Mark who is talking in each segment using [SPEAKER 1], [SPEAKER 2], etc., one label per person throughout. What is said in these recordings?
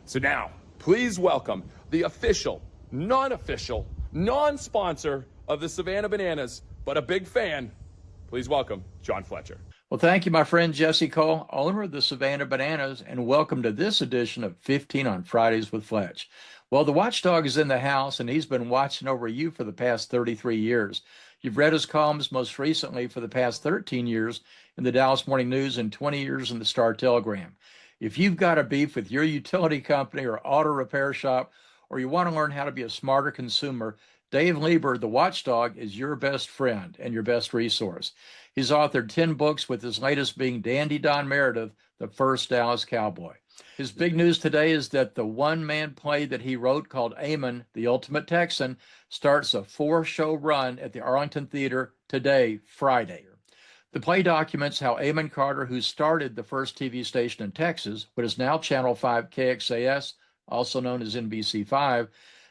[SPEAKER 1] So now, please welcome the official, non-official, non-sponsor of the Savannah Bananas, but a big fan. Please welcome John Fletcher.
[SPEAKER 2] Well, thank you, my friend Jesse Cole, owner of the Savannah Bananas, and welcome to this edition of 15 on Fridays with Fletch. Well, the Watchdog is in the house, and he's been watching over you for the past 33 years. You've read his columns most recently for the past 13 years in the Dallas Morning News and 20 years in the Star-Telegram. If you've got a beef with your utility company or auto repair shop, or you want to learn how to be a smarter consumer, Dave Lieber, the Watchdog, is your best friend and your best resource. He's authored 10 books, with his latest being Dandy Don Meredith, the first Dallas Cowboy. His big news today is that the one-man play that he wrote called Amon, the Ultimate Texan, starts a 4-show run at the Arlington Theater today, Friday. The play documents how Amon Carter, who started the first TV station in Texas, but is now Channel 5 KXAS, also known as NBC5,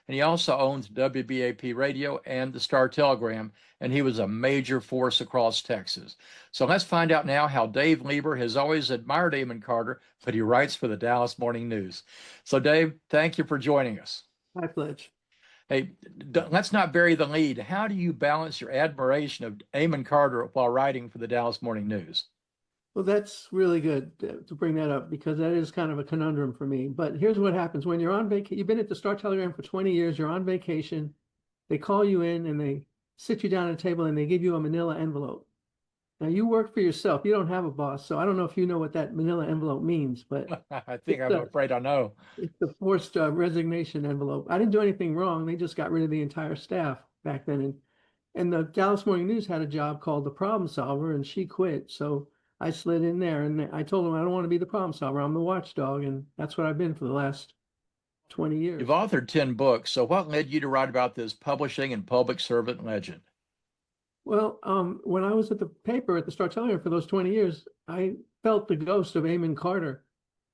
[SPEAKER 2] and he also owns WBAP Radio and the Star-Telegram, and he was a major force across Texas. So let's find out now how Dave Lieber has always admired Amon Carter, but he writes for the Dallas Morning News. So Dave, thank you for joining us.
[SPEAKER 3] Hi, Fletch.
[SPEAKER 2] Hey, let's not bury the lead. How do you balance your admiration of Amon Carter while writing for the Dallas Morning News?
[SPEAKER 3] Well, that's really good to bring that up, because that is kind of a conundrum for me. But here's what happens when you're on vacation. You've been at the Star-Telegram for 20 years. You're on vacation. They call you in and they sit you down at a table and they give you a manila envelope. Now, you work for yourself. You don't have a boss. So I don't know if you know what that manila envelope means, but
[SPEAKER 2] I think I'm afraid I know.
[SPEAKER 3] It's the forced resignation envelope. I didn't do anything wrong. They just got rid of the entire staff back then. And the Dallas Morning News had a job called the problem solver, and she quit. So I slid in there and I told them I don't want to be the problem solver. I'm the watchdog. And that's what I've been for the last 20 years.
[SPEAKER 2] You've authored 10 books. So what led you to write about this publishing and public servant legend?
[SPEAKER 3] Well, when I was at the paper at the Star-Telegram for those 20 years, I felt the ghost of Amon Carter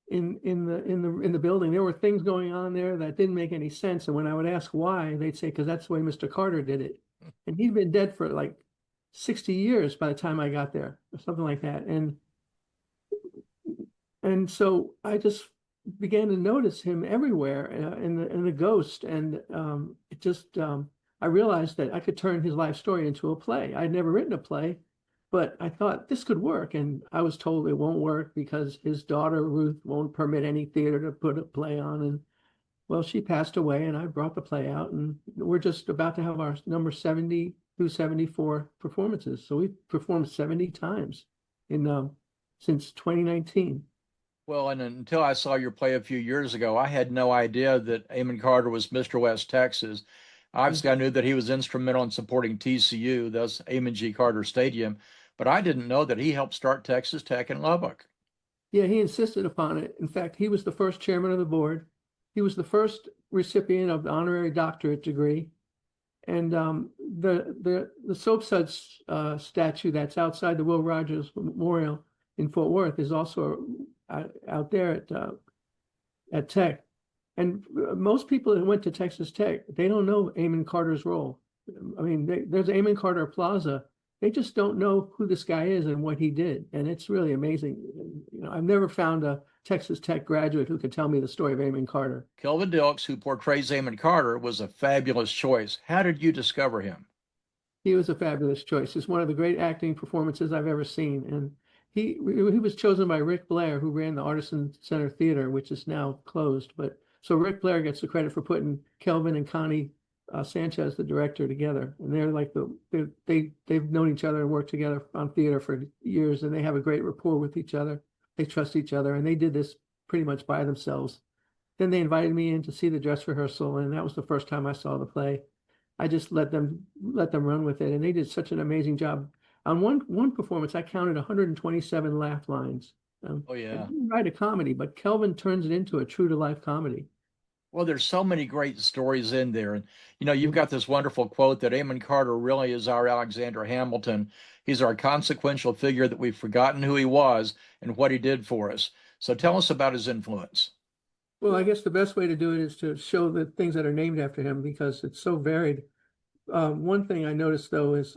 [SPEAKER 3] in the building. There were things going on there that didn't make any sense. And when I would ask why, they'd say, because that's the way Mr. Carter did it. And he'd been dead for like 60 years by the time I got there, or something like that. And so I just began to notice him everywhere in the ghost. And it just I realized that I could turn his life story into a play. I'd never written a play, but I thought this could work. And I was told it won't work because his daughter, Ruth, won't permit any theater to put a play on. And well, she passed away and I brought the play out, and we're just about to have our number 70 through 74 performances. So we've performed 70 times since 2019.
[SPEAKER 2] Well, and until I saw your play a few years ago, I had no idea that Amon Carter was Mr. West Texas. Obviously, I knew that he was instrumental in supporting TCU, thus Amon G. Carter Stadium, but I didn't know that he helped start Texas Tech in Lubbock.
[SPEAKER 3] Yeah, he insisted upon it. In fact, he was the first chairman of the board. He was the first recipient of the honorary doctorate degree. And the soap suds statue that's outside the Will Rogers Memorial in Fort Worth is also out there at Tech. And most people that went to Texas Tech, they don't know Amon Carter's role. I mean, there's Amon Carter Plaza. They just don't know who this guy is and what he did. And it's really amazing. You know, I've never found a Texas Tech graduate who could tell me the story of Amon Carter.
[SPEAKER 2] Kelvin Dilks, who portrays Amon Carter, was a fabulous choice. How did you discover him?
[SPEAKER 3] He was a fabulous choice. It's one of the great acting performances I've ever seen. And he was chosen by Rick Blair, who ran the Artisan Center Theater, which is now closed. But so Rick Blair gets the credit for putting Kelvin and Connie Sanchez, the director, together. And they're like they've known each other and worked together on theater for years, and they have a great rapport with each other. They trust each other, and they did this pretty much by themselves. Then they invited me in to see the dress rehearsal, and that was the first time I saw the play. I just let them run with it, and they did such an amazing job. On one performance, I counted 127 laugh lines.
[SPEAKER 2] Oh yeah,
[SPEAKER 3] I didn't write a comedy, but Kelvin turns it into a true to life comedy.
[SPEAKER 2] Well, there's so many great stories in there. And, you know, you've got this wonderful quote that Amon Carter really is our Alexander Hamilton. He's our consequential figure that we've forgotten who he was and what he did for us. So tell us about his influence.
[SPEAKER 3] Well, I guess the best way to do it is to show the things that are named after him, because it's so varied. One thing I noticed, though, is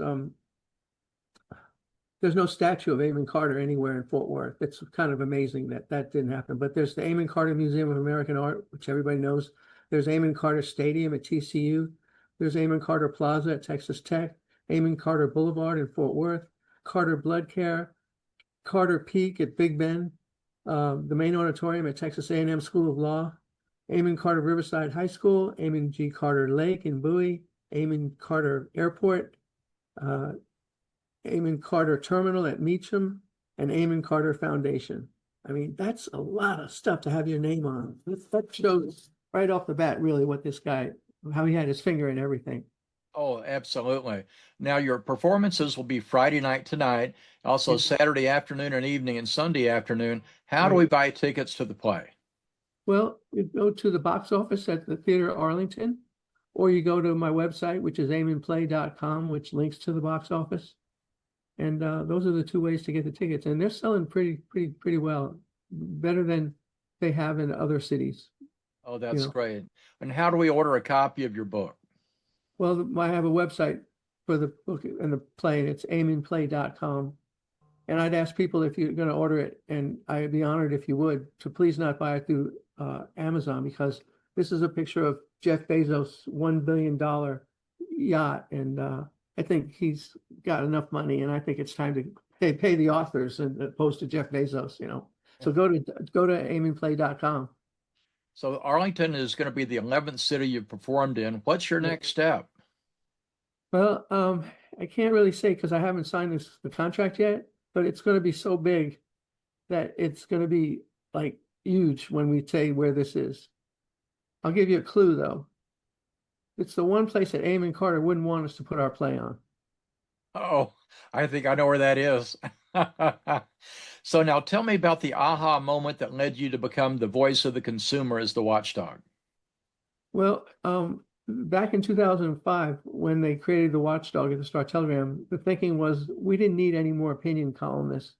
[SPEAKER 3] there's no statue of Amon Carter anywhere in Fort Worth. It's kind of amazing that that didn't happen. But there's the Amon Carter Museum of American Art, which everybody knows. There's Amon Carter Stadium at TCU. There's Amon Carter Plaza at Texas Tech. Amon Carter Boulevard in Fort Worth. Carter Blood Care. Carter Peak at Big Bend. The main auditorium at Texas A&M School of Law. Amon Carter Riverside High School. Amon G. Carter Lake in Bowie. Amon Carter Airport. Amon Carter Terminal at Meacham, and Amon Carter Foundation. I mean, that's a lot of stuff to have your name on. That shows right off the bat really what this guy, how he had his finger in everything.
[SPEAKER 2] Oh, absolutely. Now, your performances will be Friday night tonight, also Saturday afternoon and evening, and Sunday afternoon. How do we buy tickets to the play?
[SPEAKER 3] Well, you go to the box office at the Theater Arlington, or you go to my website, which is amonplay.com, which links to the box office. And those are the two ways to get the tickets. And they're selling pretty well, better than they have in other cities.
[SPEAKER 2] Oh, that's great. And how do we order a copy of your book?
[SPEAKER 3] Well, I have a website for the book and the play, and it's amonplay.com. And I'd ask people if you're going to order it, and I'd be honored if you would, to please not buy it through Amazon, because this is a picture of Jeff Bezos' $1 billion yacht. And I think he's got enough money, and I think it's time to pay the authors as opposed to Jeff Bezos, So go to amonplay.com.
[SPEAKER 2] So Arlington is going to be the 11th city you've performed in. What's your next step?
[SPEAKER 3] Well, I can't really say because I haven't signed the contract yet, but it's going to be so big that it's going to be like huge when we say where this is. I'll give you a clue though. It's the one place that Amon Carter wouldn't want us to put our play on.
[SPEAKER 2] Oh, I think I know where that is. So now tell me about the aha moment that led you to become the voice of the consumer as the Watchdog.
[SPEAKER 3] Well, back in 2005, when they created the Watchdog at the Star-Telegram, the thinking was we didn't need any more opinion columnists.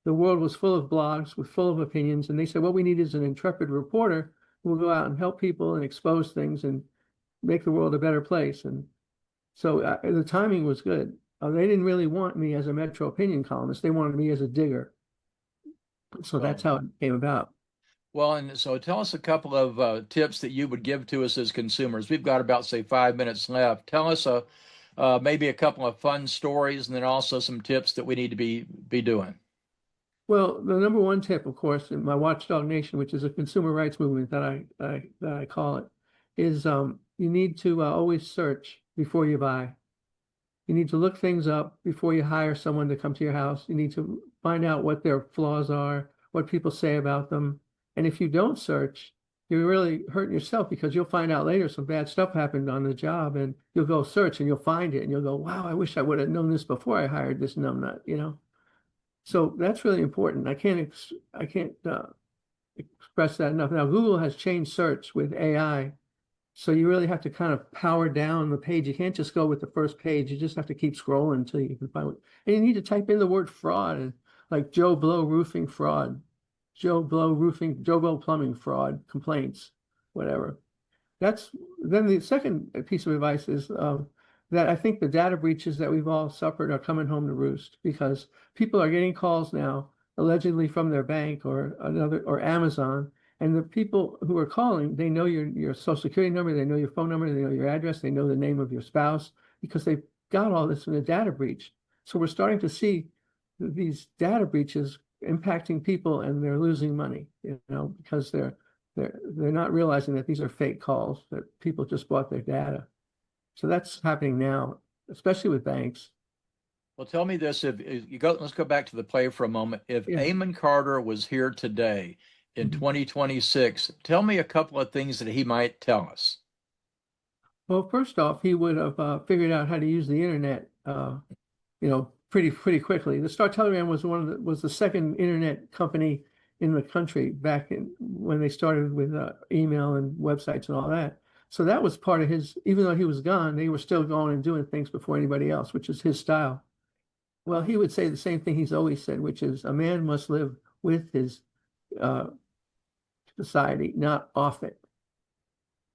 [SPEAKER 3] The world was full of blogs, full of opinions, and they said what we need is an intrepid reporter who will go out and help people and expose things and make the world a better place. And so the timing was good. They didn't really want me as a Metro opinion columnist. They wanted me as a digger. So that's how it came about.
[SPEAKER 2] Well, and so tell us a couple of tips that you would give to us as consumers. We've got about, say, 5 minutes left. Tell us maybe a couple of fun stories, and then also some tips that we need to be doing.
[SPEAKER 3] Well, the number one tip, of course, in my Watchdog Nation, which is a consumer rights movement that I call it, is you need to always search before you buy. You need to look things up before you hire someone to come to your house. You need to find out what their flaws are, what people say about them. And if you don't search, you're really hurting yourself, because you'll find out later some bad stuff happened on the job, and you'll go search and you'll find it and you'll go, wow, I wish I would have known this before I hired this numbnut, So that's really important. I can't express that enough. Now, Google has changed search with AI. So you really have to kind of power down the page. You can't just go with the first page. You just have to keep scrolling until you can find it. And you need to type in the word fraud, and like Joe Blow roofing fraud, Joe Blow plumbing fraud, complaints, whatever. Then the second piece of advice is that I think the data breaches that we've all suffered are coming home to roost, because people are getting calls now allegedly from their bank or Amazon. And the people who are calling, they know your social security number, they know your phone number, they know your address, they know the name of your spouse, because they've got all this in a data breach. So we're starting to see these data breaches impacting people, and they're losing money, because they're not realizing that these are fake calls, that people just bought their data. So that's happening now, especially with banks.
[SPEAKER 2] Well, tell me this: let's go back to the play for a moment. If Amon Carter was here today, in 2026, tell me a couple of things that he might tell us.
[SPEAKER 3] Well, first off, he would have figured out how to use the internet, pretty quickly. The Star-Telegram was the second internet company in the country back when they started with email and websites and all that. So that was part of his. Even though he was gone, they were still going and doing things before anybody else, which is his style. Well, he would say the same thing he's always said, which is a man must live with his society, not off it.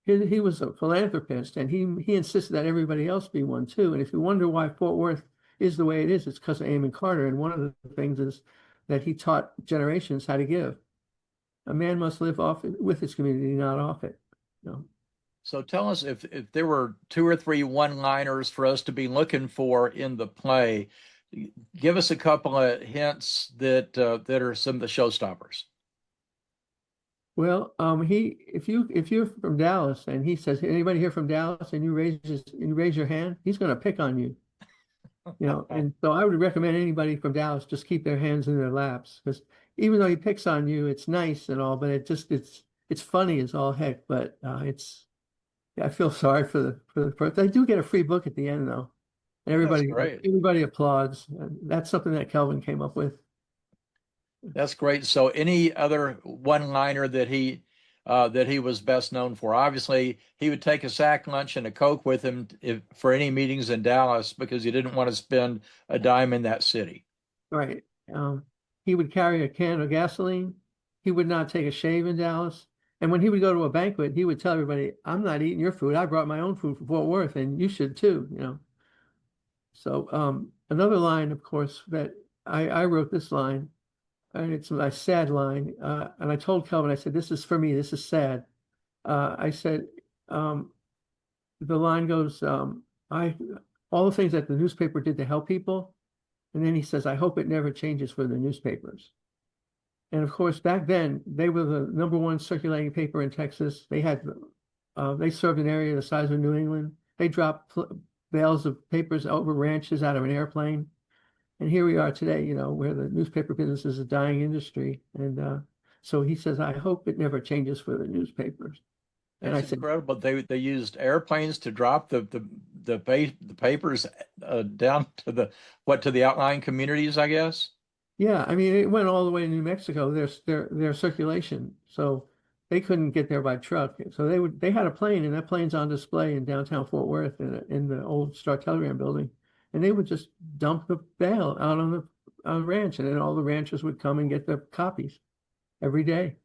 [SPEAKER 3] He was a philanthropist, and he insisted that everybody else be one too. And if you wonder why Fort Worth is the way it is, it's because of Amon Carter. And one of the things is that he taught generations how to give. A man must live off it, with his community, not off it. You know?
[SPEAKER 2] So tell us if there were 2 or 3 one-liners for us to be looking for in the play. Give us a couple of hints that are some of the showstoppers.
[SPEAKER 3] Well, if you're from Dallas and he says, anybody here from Dallas, and you raise your hand, he's going to pick on you. You know, and so I would recommend anybody from Dallas just keep their hands in their laps, because even though he picks on you, it's nice and all, but it's funny as all heck. But I feel sorry for the they do get a free book at the end though, and everybody applauds. That's something that Kelvin came up with.
[SPEAKER 2] That's great. So any other one-liner that he was best known for? Obviously, he would take a sack lunch and a Coke with him for any meetings in Dallas because he didn't want to spend a dime in that city.
[SPEAKER 3] Right. He would carry a can of gasoline. He would not take a shave in Dallas. And when he would go to a banquet, he would tell everybody, "I'm not eating your food. I brought my own food from Fort Worth, and you should too." You know. So another line, of course, that I wrote this line. And it's my sad line. And I told Kelvin, I said, "This is for me. This is sad." I said, the line goes, all the things that the newspaper did to help people. And then he says, "I hope it never changes for the newspapers." And of course, back then, they were the #1 circulating paper in Texas. They served an area the size of New England. They dropped bales of papers over ranches out of an airplane. And here we are today, you know, where the newspaper business is a dying industry. And so he says, "I hope it never changes for the newspapers." And
[SPEAKER 2] That's incredible. They used airplanes to drop the papers down to the outlying communities, I guess.
[SPEAKER 3] Yeah, I mean, it went all the way to New Mexico. Their circulation, so they couldn't get there by truck. So they had a plane, and that plane's on display in downtown Fort Worth in the old Star Telegram building. And they would just dump the bale out on the ranch, and then all the ranchers would come and get their copies every day.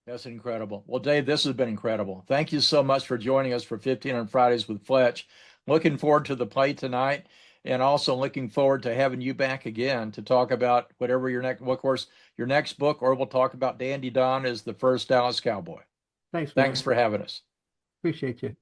[SPEAKER 2] That's incredible. Well, Dave, this has been incredible. Thank you so much for joining us for 15 on Fridays with Fletch. Looking forward to the play tonight, and also looking forward to having you back again to talk about whatever your next book, or we'll talk about Dandy Don as the first Dallas Cowboy.
[SPEAKER 3] Thanks
[SPEAKER 2] for having us.
[SPEAKER 3] Appreciate you.